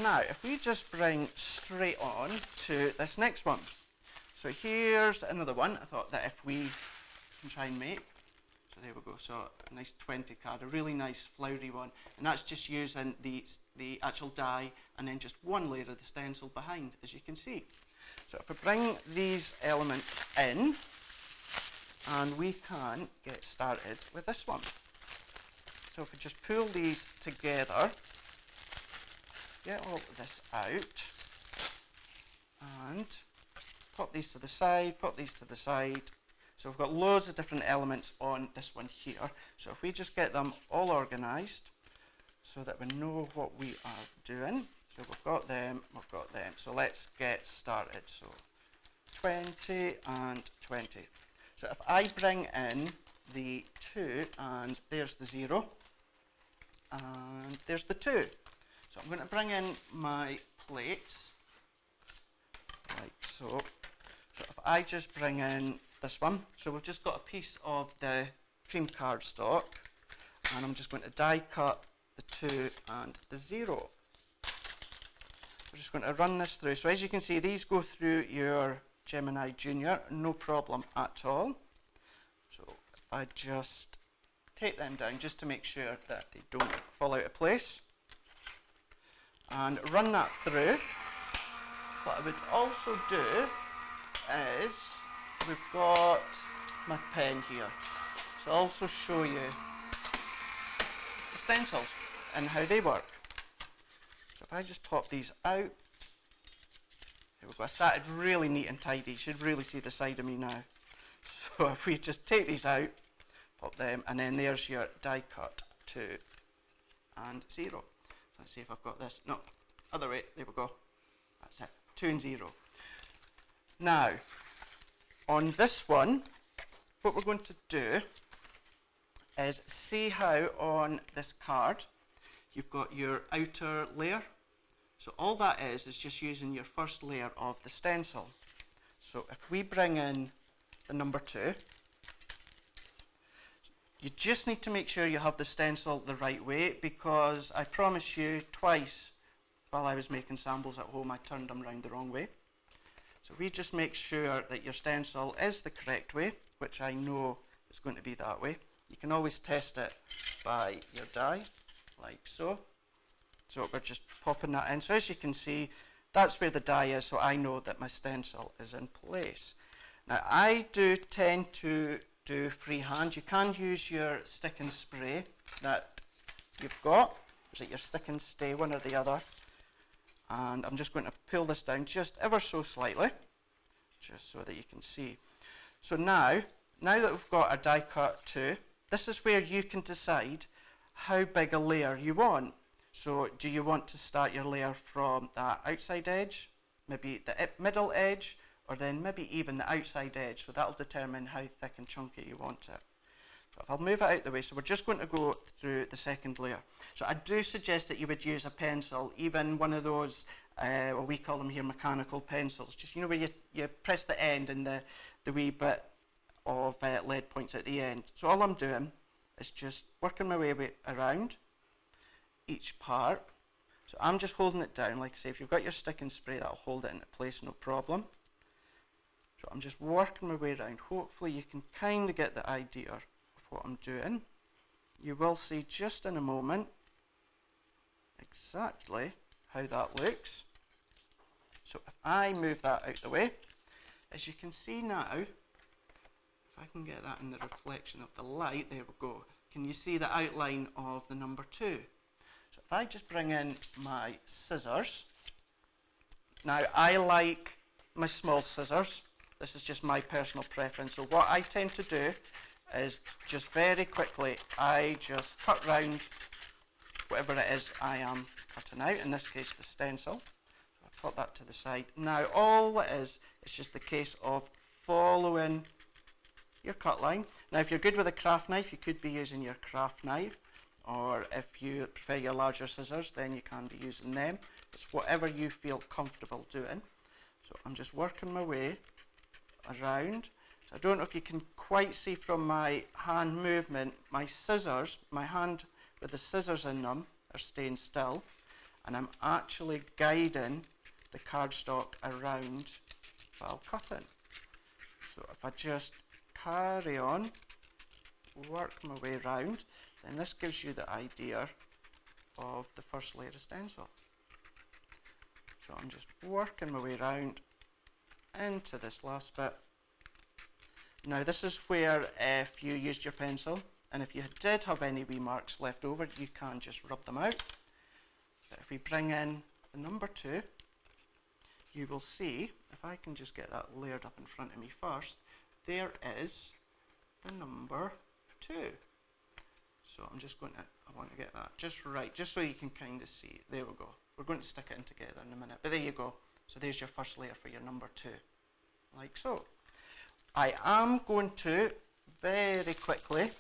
now, if we just bring straight on to this next one. So here's another one I thought that if we can try and make. So there we go, so a nice 20 card, a really nice flowery one. And that's just using the actual die and then just one layer of the stencil behind, as you can see. So if we bring these elements in, and we can get started with this one. So if we just pull these together, get all of this out, and pop these to the side, pop these to the side. So we've got loads of different elements on this one here. So if we just get them all organised so that we know what we are doing. So we've got them, we've got them. So let's get started. So 20 and 20. So if I bring in the 2, and there's the 0, and there's the 2. So I'm going to bring in my plates, like so. So if I just bring in this one, so we've just got a piece of the cream cardstock, and I'm just going to die cut the 2 and the 0. We're just going to run this through. So as you can see, these go through your Gemini Junior, no problem at all. So if I just take them down just to make sure that they don't fall out of place, and run that through. What I would also do is, we've got my pen here, so I'll also show you the stencils and how they work. So if I just pop these out, here we go. I started really neat and tidy. You should really see the side of me now. So if we just take these out, pop them, and then there's your die cut 2 and 0. So let's see if I've got this. No, other way. There we go. That's it. 2 and 0. Now, on this one, what we're going to do is see how on this card you've got your outer layer. So all that is just using your first layer of the stencil. So if we bring in the number 2, you just need to make sure you have the stencil the right way, because I promise you twice while I was making samples at home I turned them around the wrong way. So if we just make sure that your stencil is the correct way, which I know is going to be that way, you can always test it by your die, like so. So we're just popping that in. So as you can see, that's where the die is, so I know that my stencil is in place. Now I do tend to do freehand. You can use your stick and spray that you've got. Is it your stick and stay, one or the other? And I'm just going to pull this down just ever so slightly, just so that you can see. So now that we've got our die cut 2, this is where you can decide how big a layer you want. So do you want to start your layer from that outside edge, maybe the middle edge, or then maybe even the outside edge? So that'll determine how thick and chunky you want it. So if I'll move it out the way, so we're just going to go through the second layer. So I do suggest that you would use a pencil, even one of those, well, we call them here mechanical pencils, just, you know, where you press the end and the wee bit of lead points at the end. So all I'm doing is just working my way around each part. So I'm just holding it down, like I say, if you've got your stick and spray, that'll hold it into place, no problem. So I'm just working my way around. Hopefully you can kind of get the idea of what I'm doing. You will see just in a moment exactly how that looks. So if I move that out the way, as you can see now, if I can get that in the reflection of the light, there we go. Can you see the outline of the number 2? So if I just bring in my scissors, now I like my small scissors. This is just my personal preference. So what I tend to do is just very quickly, I just cut round whatever it is I am cutting out, in this case the stencil. So I'll put that to the side. Now all it is, it's just the case of following your cut line. Now if you're good with a craft knife, you could be using your craft knife, or if you prefer your larger scissors, then you can be using them. It's whatever you feel comfortable doing. So I'm just working my way around. So I don't know if you can quite see from my hand movement, my scissors, my hand with the scissors in them are staying still, and I'm actually guiding the cardstock around while cutting. So if I just carry on, work my way around, then this gives you the idea of the first layer of stencil. So I'm just working my way around into this last bit. Now this is where if you used your pencil, and if you did have any wee marks left over, you can just rub them out. But if we bring in the number 2, you will see, if I can just get that layered up in front of me first, there is the number 2. So I'm just going to, I want to get that just right, just so you can kind of see. There we go. We're going to stick it in together in a minute, but there you go. So there's your first layer for your number 2, like so. I am going to very quickly,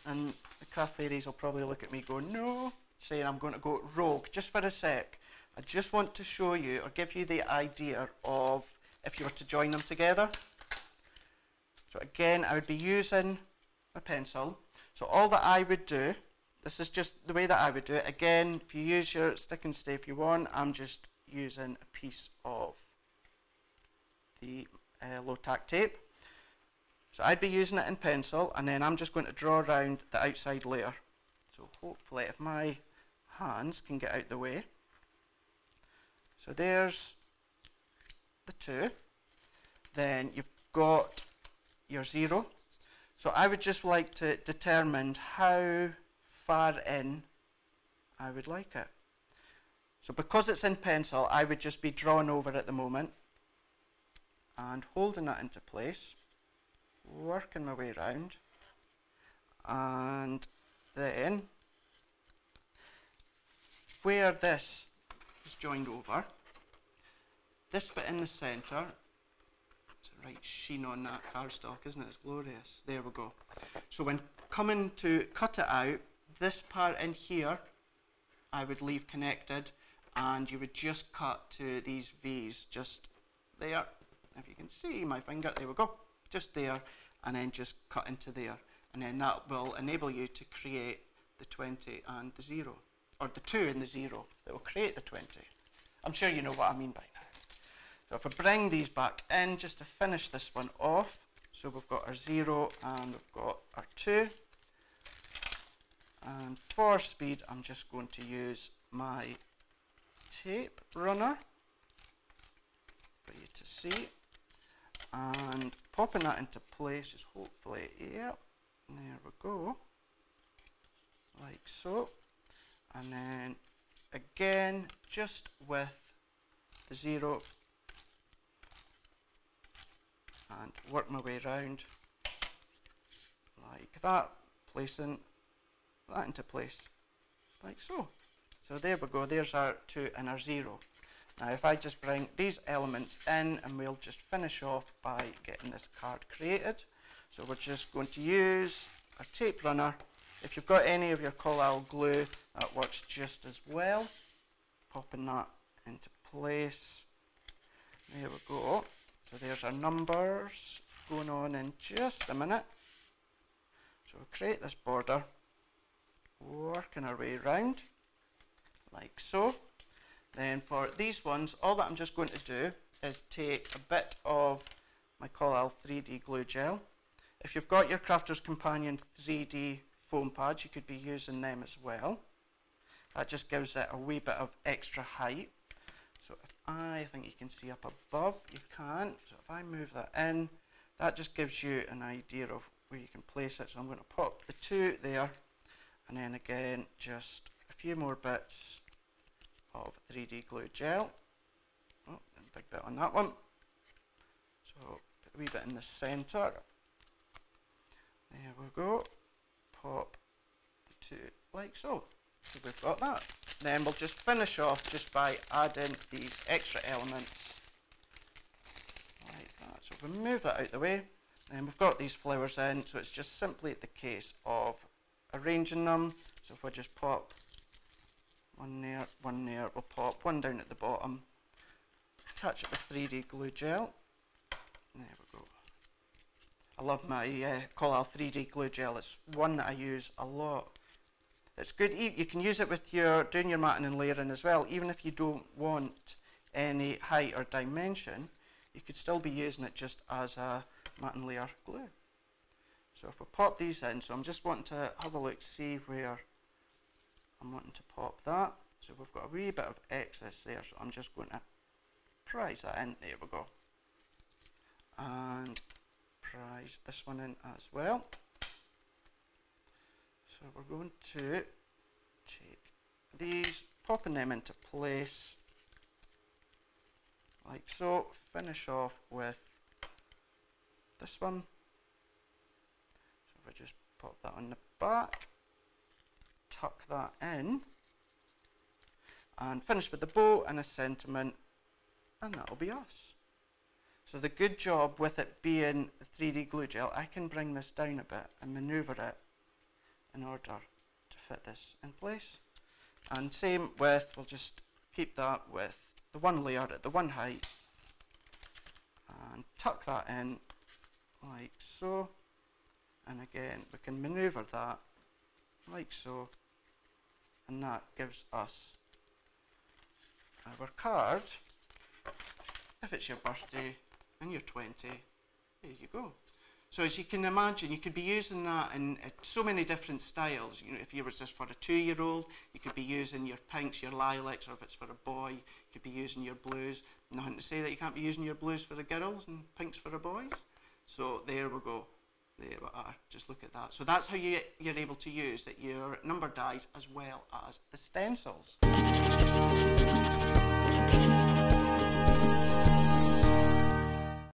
and the craft fairies will probably look at me go, no, saying I'm going to go rogue just for a sec. I just want to show you or give you the idea of if you were to join them together. So again, I would be using a pencil. So all that I would do, this is just the way that I would do it. Again, if you use your stick and stay if you want, I'm just using a piece of the low tack tape. So I'd be using it in pencil, and then I'm just going to draw around the outside layer. So hopefully if my hands can get out the way. So there's the 2. Then you've got your 0. So I would just like to determine how far in I would like it. So because it's in pencil, I would just be drawing over at the moment and holding that into place, working my way around, and then where this is joined over, this bit in the centre, it's a right sheen on that cardstock, isn't it? It's glorious. There we go. So when coming to cut it out, this part in here I would leave connected, and you would just cut to these V's just there. If you can see my finger, there we go, just there, and then just cut into there, and then that will enable you to create the 20 and the 0, or the 2 and the 0 that will create the 20. I'm sure you know what I mean by now. So if I bring these back in just to finish this one off, so we've got our 0 and we've got our 2, and for speed I'm just going to use my tape runner for you to see, and popping that into place, just hopefully, yep, there we go, like so. And then again, just with the 0, and work my way around like that, placing that into place like so. So there we go, there's our 2 and our 0. Now if I just bring these elements in, and we'll just finish off by getting this card created. So we're just going to use our tape runner. If you've got any of your Collal glue, that works just as well. Popping that into place. There we go. So there's our numbers going on in just a minute. So we'll create this border, working our way around like so. Then for these ones, all that I'm just going to do is take a bit of my Collal 3D glue gel. If you've got your Crafter's Companion 3D foam pads, you could be using them as well. That just gives it a wee bit of extra height. So if I think you can see up above, you can. So if I move that in, that just gives you an idea of where you can place it. So I'm going to pop the 2 there, and then again just a few more bits of 3D glue gel. Oh, a big bit on that one. So put a wee bit in the centre. There we go. Pop the 2 like so. So we've got that. Then we'll just finish off just by adding these extra elements like that. So we move that out the way, and we've got these flowers in, so it's just simply the case of arranging them. So if I just pop one there, we'll pop one down at the bottom, touch it with 3D glue gel. There we go. I love my Collal 3D glue gel. It's one that I use a lot. It's good. You can use it with your doing your matting and layering as well. Even if you don't want any height or dimension, you could still be using it just as a mat and layer glue. So if we pop these in, so I'm just wanting to have a look, see where I'm wanting to pop that. So we've got a wee bit of excess there, so I'm just going to prise that in. There we go. And prise this one in as well. So we're going to take these, popping them into place like so. Finish off with this one. So if I just pop that on the back, tuck that in, and finish with the bow and a sentiment, and that'll be us. So the good job with it being 3D glue gel, I can bring this down a bit and manoeuvre it in order to fit this in place. And same with, we'll just keep that with the one layer at the one height and tuck that in like so. And again, we can manoeuvre that like so, and that gives us our card. If it's your birthday and you're 20, there you go. So as you can imagine, you could be using that in so many different styles. You know, if you were just for a 2-year-old, you could be using your pinks, your lilacs, or if it's for a boy, you could be using your blues. Nothing to say that you can't be using your blues for the girls and pinks for the boys. So there we go. There we are. Just look at that. So that's how you're able to use your number dies as well as the stencils.